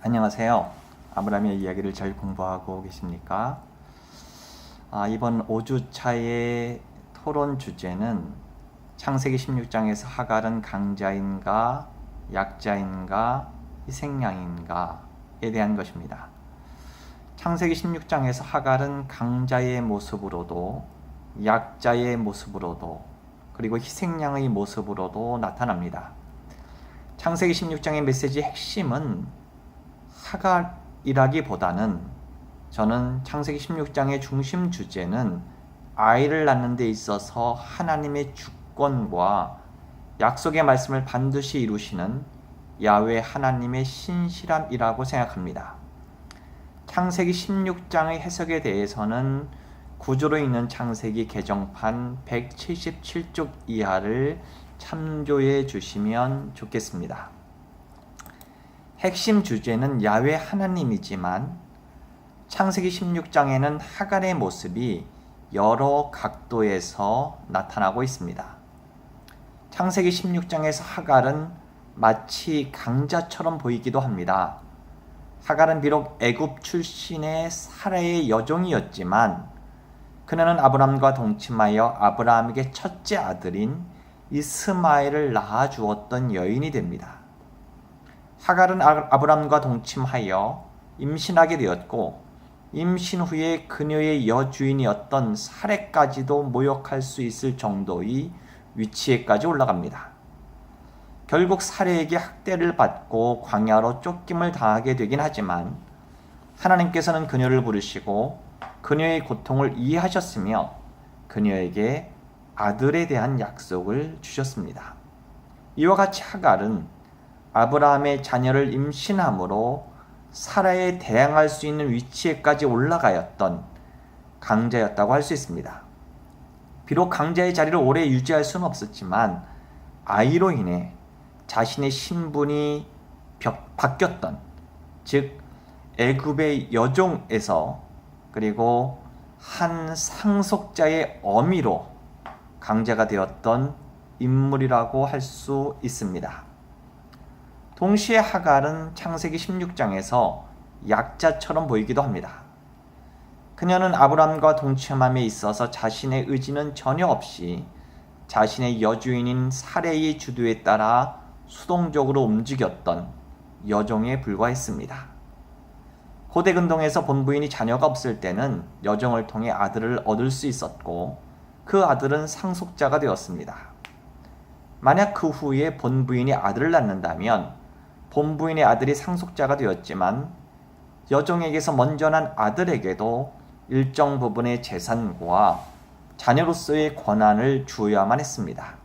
안녕하세요. 아브라함의 이야기를 잘 공부하고 계십니까? 이번 5주차의 토론 주제는 창세기 16장에서 하갈은 강자인가, 약자인가, 희생양인가에 대한 것입니다. 창세기 16장에서 하갈은 강자의 모습으로도, 약자의 모습으로도, 그리고 희생양의 모습으로도 나타납니다. 창세기 16장의 메시지의 핵심은 하갈이라기보다는 저는 창세기 16장의 중심 주제는 아이를 낳는 데 있어서 하나님의 주권과 약속의 말씀을 반드시 이루시는 야훼 하나님의 신실함이라고 생각합니다. 창세기 16장의 해석에 대해서는 구조로 있는 창세기 개정판 177쪽 이하를 참조해 주시면 좋겠습니다. 핵심 주제는 야훼 하나님이지만 창세기 16장에는 하갈의 모습이 여러 각도에서 나타나고 있습니다. 창세기 16장에서 하갈은 마치 강자처럼 보이기도 합니다. 하갈은 비록 애굽 출신의 사라의 여종이었지만 그녀는 아브람과 동침하여 아브라함에게 첫째 아들인 이스마엘을 낳아주었던 여인이 됩니다. 하갈은 아브람과 동침하여 임신하게 되었고 임신 후에 그녀의 여주인이었던 사례까지도 모욕할 수 있을 정도의 위치에까지 올라갑니다. 결국 사례에게 학대를 받고 광야로 쫓김을 당하게 되긴 하지만 하나님께서는 그녀를 부르시고 그녀의 고통을 이해하셨으며 그녀에게 아들에 대한 약속을 주셨습니다. 이와 같이 하갈은 아브라함의 자녀를 임신함으로 사라에 대항할 수 있는 위치에까지 올라가였던 강자였다고 할 수 있습니다. 비록 강자의 자리를 오래 유지할 수는 없었지만 아이로 인해 자신의 신분이 바뀌었던, 즉 애굽의 여종에서 그리고 한 상속자의 어미로 강자가 되었던 인물이라고 할 수 있습니다. 동시에 하갈은 창세기 16장에서 약자처럼 보이기도 합니다. 그녀는 아브람과 동침함에 있어서 자신의 의지는 전혀 없이 자신의 여주인인 사레의 주도에 따라 수동적으로 움직였던 여종에 불과했습니다. 고대 근동에서 본부인이 자녀가 없을 때는 여종을 통해 아들을 얻을 수 있었고 그 아들은 상속자가 되었습니다. 만약 그 후에 본부인이 아들을 낳는다면 본부인의 아들이 상속자가 되었지만 여종에게서 먼저 난 아들에게도 일정 부분의 재산과 자녀로서의 권한을 주어야만 했습니다.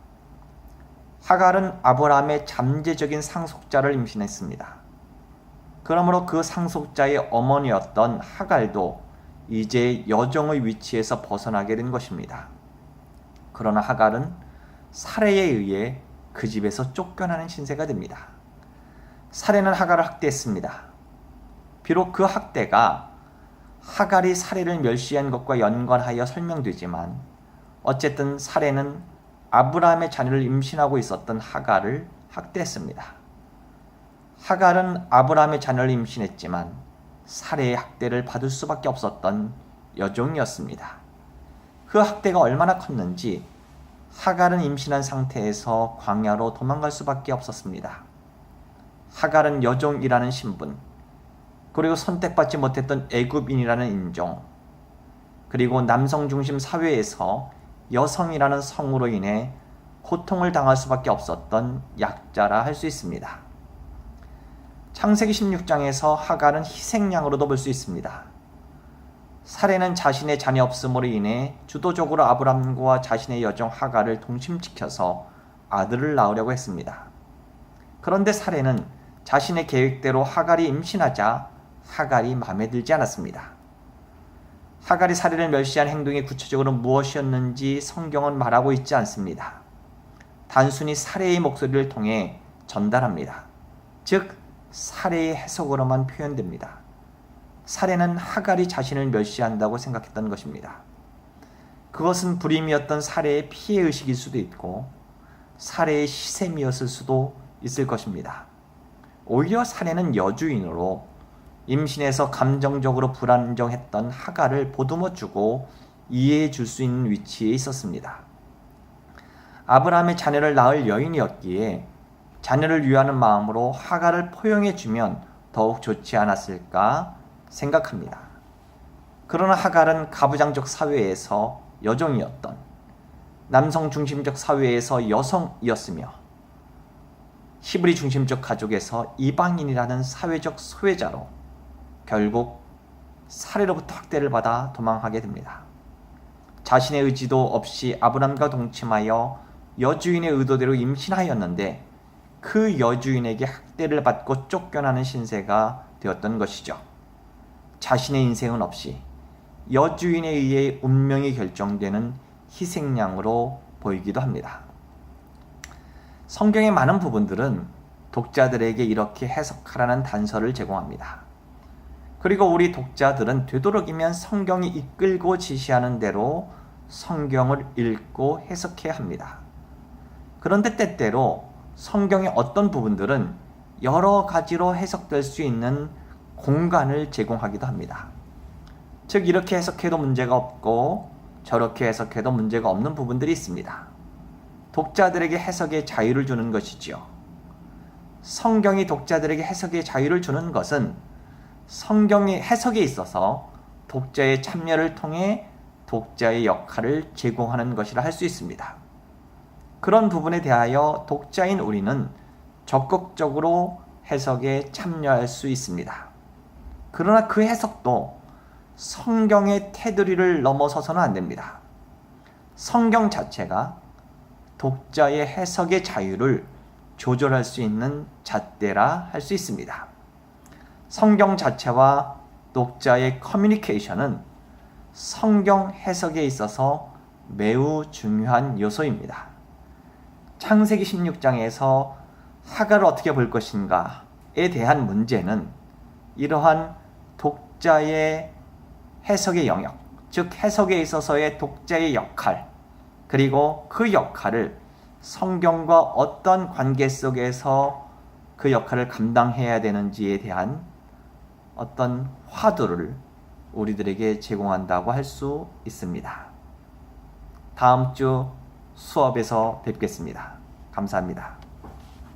하갈은 아브라함의 잠재적인 상속자를 임신했습니다. 그러므로 그 상속자의 어머니였던 하갈도 이제 여종의 위치에서 벗어나게 된 것입니다. 그러나 하갈은 사례에 의해 그 집에서 쫓겨나는 신세가 됩니다. 사례는 하갈을 학대했습니다. 비록 그 학대가 하갈이 사례를 멸시한 것과 연관하여 설명되지만 어쨌든 사례는 아브라함의 자녀를 임신하고 있었던 하갈을 학대했습니다. 하갈은 아브라함의 자녀를 임신했지만 사례의 학대를 받을 수밖에 없었던 여종이었습니다. 그 학대가 얼마나 컸는지 하갈은 임신한 상태에서 광야로 도망갈 수밖에 없었습니다. 하갈은 여종이라는 신분, 그리고 선택받지 못했던 애굽인이라는 인종, 그리고 남성 중심 사회에서 여성이라는 성으로 인해 고통을 당할 수밖에 없었던 약자라 할 수 있습니다. 창세기 16장에서 하갈은 희생양으로도 볼 수 있습니다. 사례는 자신의 자녀 없음으로 인해 주도적으로 아브람과 자신의 여종 하갈을 동심시켜서 아들을 낳으려고 했습니다. 그런데 사례는 자신의 계획대로 하갈이 임신하자 하갈이 마음에 들지 않았습니다. 하갈이 사례를 멸시한 행동이 구체적으로 무엇이었는지 성경은 말하고 있지 않습니다. 단순히 사례의 목소리를 통해 전달합니다. 즉 사례의 해석으로만 표현됩니다. 사례는 하갈이 자신을 멸시한다고 생각했던 것입니다. 그것은 불임이었던 사례의 피해의식일 수도 있고 사례의 시샘이었을 수도 있을 것입니다. 오히려 사례는 여주인으로 임신해서 감정적으로 불안정했던 하갈을 보듬어주고 이해해 줄 수 있는 위치에 있었습니다. 아브라함의 자녀를 낳을 여인이었기에 자녀를 위하는 마음으로 하갈을 포용해주면 더욱 좋지 않았을까 생각합니다. 그러나 하갈은 가부장적 사회에서 여종이었던, 남성 중심적 사회에서 여성이었으며 히브리 중심적 가족에서 이방인이라는 사회적 소외자로 결국 사례로부터 학대를 받아 도망하게 됩니다. 자신의 의지도 없이 아브람과 동침하여 여주인의 의도대로 임신하였는데 그 여주인에게 학대를 받고 쫓겨나는 신세가 되었던 것이죠. 자신의 인생은 없이 여주인에 의해 운명이 결정되는 희생양으로 보이기도 합니다. 성경의 많은 부분들은 독자들에게 이렇게 해석하라는 단서를 제공합니다. 그리고 우리 독자들은 되도록이면 성경이 이끌고 지시하는 대로 성경을 읽고 해석해야 합니다. 그런데 때때로 성경의 어떤 부분들은 여러 가지로 해석될 수 있는 공간을 제공하기도 합니다. 즉 이렇게 해석해도 문제가 없고 저렇게 해석해도 문제가 없는 부분들이 있습니다. 독자들에게 해석의 자유를 주는 것이지요. 성경이 독자들에게 해석의 자유를 주는 것은 성경의 해석에 있어서 독자의 참여를 통해 독자의 역할을 제공하는 것이라 할 수 있습니다. 그런 부분에 대하여 독자인 우리는 적극적으로 해석에 참여할 수 있습니다. 그러나 그 해석도 성경의 테두리를 넘어서서는 안 됩니다. 성경 자체가 독자의 해석의 자유를 조절할 수 있는 잣대라 할 수 있습니다. 성경 자체와 독자의 커뮤니케이션은 성경 해석에 있어서 매우 중요한 요소입니다. 창세기 16장에서 하갈을 어떻게 볼 것인가에 대한 문제는 이러한 독자의 해석의 영역, 즉 해석에 있어서의 독자의 역할, 그리고 그 역할을 성경과 어떤 관계 속에서 그 역할을 감당해야 되는지에 대한 어떤 화두를 우리들에게 제공한다고 할 수 있습니다. 다음 주 수업에서 뵙겠습니다. 감사합니다.